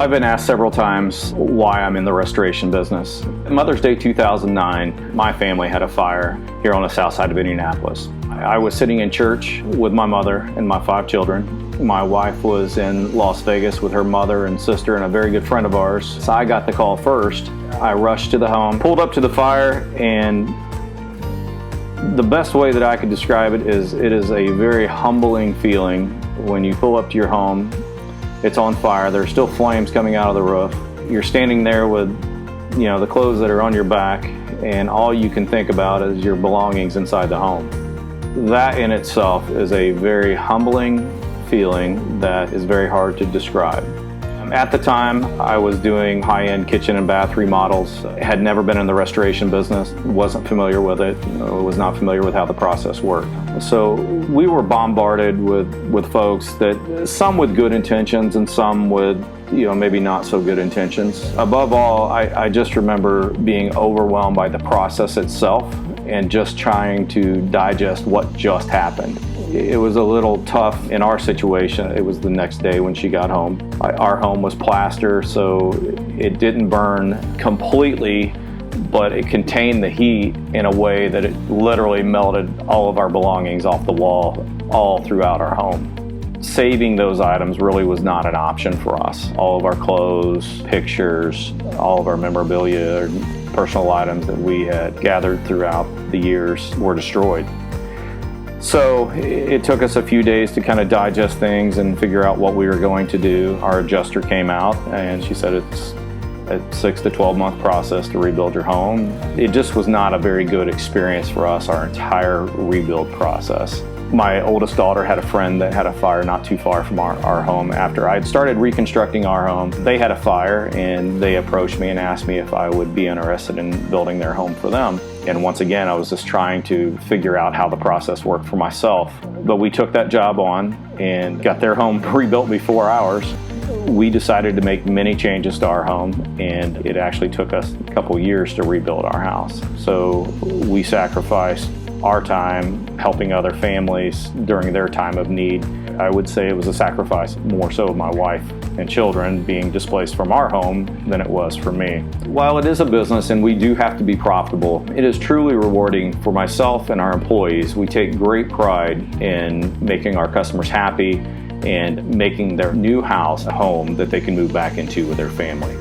I've been asked several times why I'm in the restoration business. Mother's Day 2009, my family had a fire here on the south side of Indianapolis. I was sitting in church with my mother and my 5 children. My wife was in Las Vegas with her mother and sister and a very good friend of ours. So I got the call first. I rushed to the home, pulled up to the fire, and the best way that I could describe it is a very humbling feeling when you pull up to your home. It's on fire. There's still flames coming out of the roof. You're standing there with, the clothes that are on your back, and all you can think about is your belongings inside the home. That in itself is a very humbling feeling that is very hard to describe. At the time, I was doing high-end kitchen and bath remodels. Had never been in the restoration business, wasn't familiar with it, was not familiar with how the process worked. So we were bombarded with folks that, some with good intentions and some with maybe not so good intentions. Above all, I just remember being overwhelmed by the process itself and just trying to digest what just happened. It was a little tough in our situation. It was the next day when she got home. Our home was plaster, so it didn't burn completely, but it contained the heat in a way that it literally melted all of our belongings off the wall all throughout our home. Saving those items really was not an option for us. All of our clothes, pictures, all of our memorabilia, personal items that we had gathered throughout the years were destroyed. So it took us a few days to kind of digest things and figure out what we were going to do. Our adjuster came out and she said it's a 6 to 12 month process to rebuild your home. It just was not a very good experience for us, our entire rebuild process. My oldest daughter had a friend that had a fire not too far from our home. After I had started reconstructing our home, they had a fire and they approached me and asked me if I would be interested in building their home for them. And once again, I was just trying to figure out how the process worked for myself. But we took that job on and got their home rebuilt before ours. We decided to make many changes to our home, and it actually took us a couple years to rebuild our house. So we sacrificed our time helping other families during their time of need. I would say it was a sacrifice more so of my wife and children being displaced from our home than it was for me. While it is a business and we do have to be profitable, it is truly rewarding for myself and our employees. We take great pride in making our customers happy and making their new house a home that they can move back into with their family.